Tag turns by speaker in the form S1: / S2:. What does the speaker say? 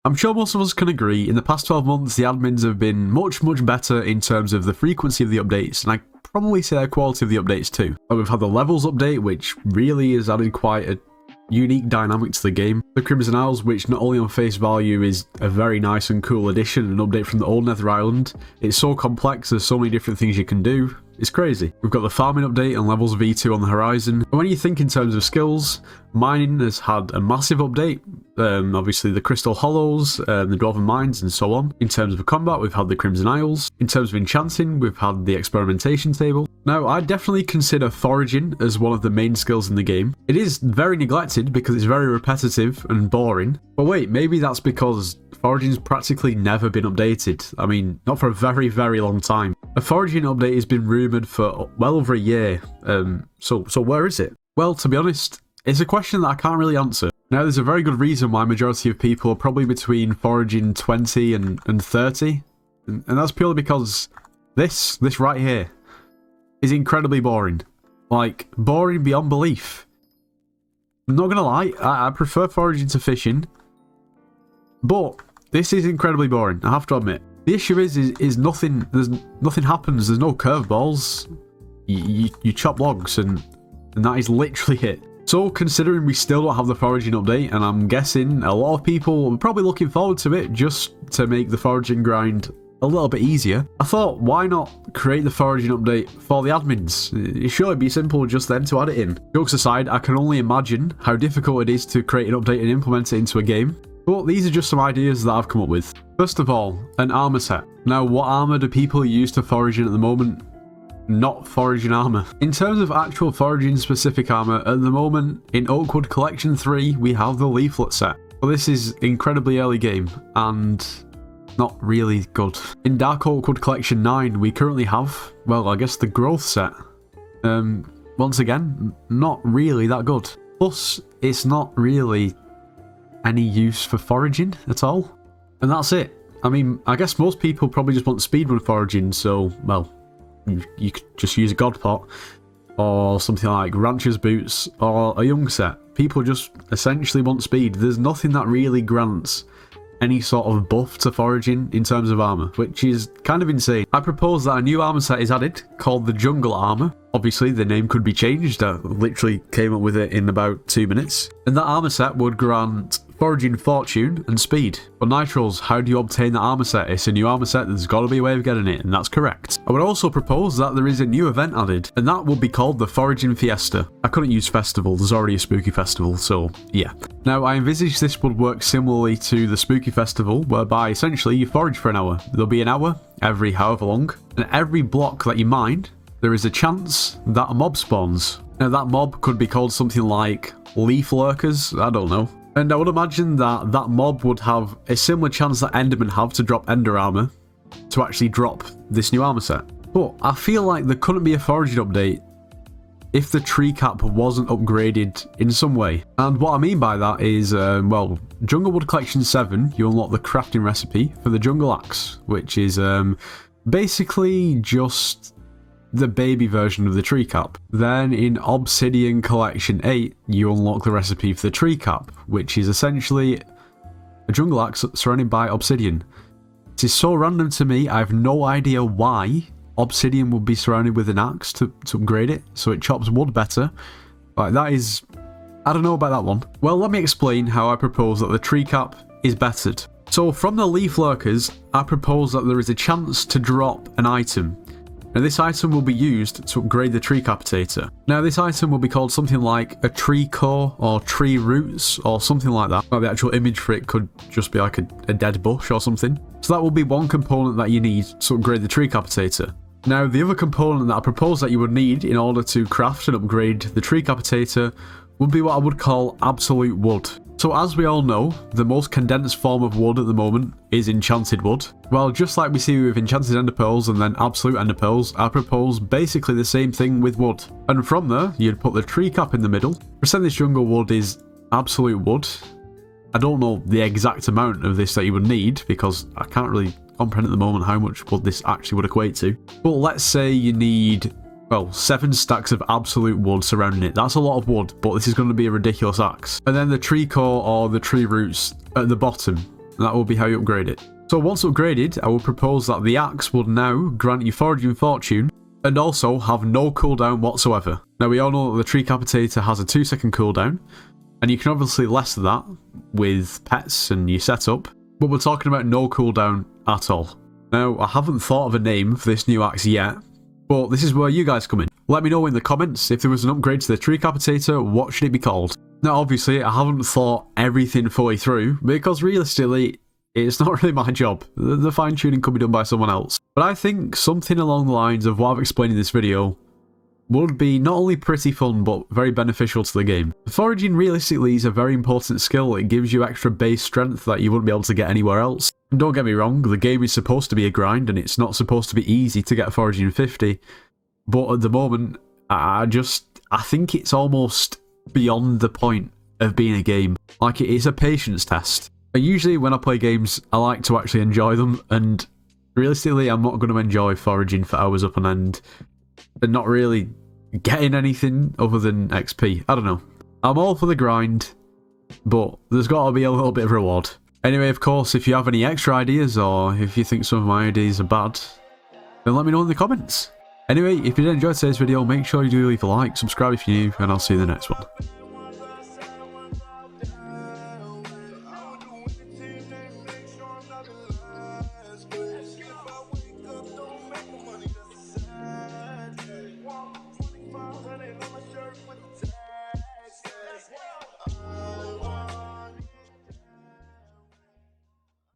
S1: I'm sure most of us can agree, in the past 12 months, the admins have been much, much better in terms of the frequency of the updates, and I probably say the quality of the updates too. We've had the levels update, which really has added quite a unique dynamic to the game. The Crimson Isles, which not only on face value is a very nice and cool addition, an update from the old Nether Island, it's so complex, there's so many different things you can do, it's crazy. We've got the farming update and levels V2 on the horizon. And when you think in terms of skills, mining has had a massive update. Obviously the Crystal Hollows, the Dwarven Mines and so on. In terms of combat, we've had the Crimson Isles. In terms of enchanting, we've had the experimentation table. Now, I definitely consider foraging as one of the main skills in the game. It is very neglected because it's very repetitive and boring. But wait, maybe that's because foraging's practically never been updated. I mean, not for a very, very long time. A foraging update has been rumoured for well over a year. So where is it? Well, to be honest, it's a question that I can't really answer. Now, there's a very good reason why majority of people are probably between foraging 20 and 30. And that's purely because this right here is incredibly boring. Like, boring beyond belief. I'm not gonna lie, I prefer foraging to fishing. But this is incredibly boring, I have to admit. The issue is nothing happens, there's no curveballs. You chop logs and that is literally it. So considering we still don't have the foraging update, and I'm guessing a lot of people are probably looking forward to it just to make the foraging grind a little bit easier, I thought, why not create the foraging update for the admins? It should be simple just then to add it in. Jokes aside, I can only imagine how difficult it is to create an update and implement it into a game. But these are just some ideas that I've come up with. First of all, an armor set. Now, what armor do people use to foraging at the moment? Not foraging armor. In terms of actual foraging specific armor, at the moment, in Oakwood Collection 3, we have the leaflet set. But this is incredibly early game, and not really good. In Dark Oakwood Collection 9, we currently have, well, I guess the growth set. Once again, not really that good. Plus, it's not really any use for foraging at all. And that's it. I mean, I guess most people probably just want speedrun foraging, so, well, you could just use a god pot or something like rancher's boots or a young set. People just essentially want speed. There's nothing that really grants any sort of buff to foraging in terms of armor, which is kind of insane. I propose that a new armor set is added called the Jungle Armor. Obviously, the name could be changed. I literally came up with it in about 2 minutes. And that armor set would grant foraging fortune and speed. But Nitrols, how do you obtain that armor set? It's a new armor set, there's got to be a way of getting it, and that's correct. I would also propose that there is a new event added, and that would be called the Foraging Fiesta. I couldn't use festival, there's already a spooky festival, so yeah. Now, I envisage this would work similarly to the spooky festival, whereby essentially you forage for an hour. There'll be an hour every however long, and every block that you mine, there is a chance that a mob spawns. Now, that mob could be called something like leaf lurkers, I don't know. And I would imagine that that mob would have a similar chance that Endermen have to drop Ender Armor to actually drop this new armor set. But I feel like there couldn't be a foraging update if the tree cap wasn't upgraded in some way. And what I mean by that is, well, Junglewood Collection 7, you unlock the crafting recipe for the Jungle Axe, which is basically just the baby version of the tree cap. Then in Obsidian Collection 8, you unlock the recipe for the tree cap, which is essentially a jungle axe surrounded by obsidian. It is so random to me, I have no idea why obsidian would be surrounded with an axe to upgrade it, so it chops wood better. Like, that is, I don't know about that one. Well, let me explain how I propose that the tree cap is bettered. So from the leaf lurkers, I propose that there is a chance to drop an item. Now, this item will be used to upgrade the tree capitator. Now, this item will be called something like a tree core or tree roots or something like that. Well, the actual image for it could just be like a dead bush or something. So that will be one component that you need to upgrade the tree capitator. Now, the other component that I propose that you would need in order to craft and upgrade the tree capitator would be what I would call absolute wood. So as we all know, the most condensed form of wood at the moment is enchanted wood. Well, just like we see with enchanted ender pearls and then absolute ender pearls, I propose basically the same thing with wood. And from there, you'd put the tree cap in the middle. Percentage jungle wood is absolute wood. I don't know the exact amount of this that you would need because I can't really comprehend at the moment how much wood this actually would equate to. But let's say you need, well, 7 stacks of absolute wood surrounding it. That's a lot of wood, but this is going to be a ridiculous axe. And then the tree core or the tree roots at the bottom. and that will be how you upgrade it. So once upgraded, I will propose that the axe would now grant you foraging fortune, and also have no cooldown whatsoever. Now we all know that the tree capitator has a 2-second cooldown, and you can obviously lessen that with pets and your setup, but we're talking about no cooldown at all. Now I haven't thought of a name for this new axe yet, but this is where you guys come in. Let me know in the comments if there was an upgrade to the tree capitator, what should it be called? Now obviously I haven't thought everything fully through, because realistically it's not really my job. The fine tuning could be done by someone else. But I think something along the lines of what I've explained in this video would be not only pretty fun but very beneficial to the game. Foraging realistically is a very important skill. It gives you extra base strength that you wouldn't be able to get anywhere else. And don't get me wrong, the game is supposed to be a grind and it's not supposed to be easy to get foraging 50. But at the moment, I think it's almost beyond the point of being a game. Like, it is a patience test. And usually when I play games, I like to actually enjoy them, and realistically I'm not going to enjoy foraging for hours up on end and not really getting anything other than XP. I don't know. I'm all for the grind, but there's got to be a little bit of reward. Anyway, of course, if you have any extra ideas or if you think some of my ideas are bad, then let me know in the comments. Anyway, if you did enjoy today's video, make sure you do leave a like, subscribe if you're new, and I'll see you in the next one.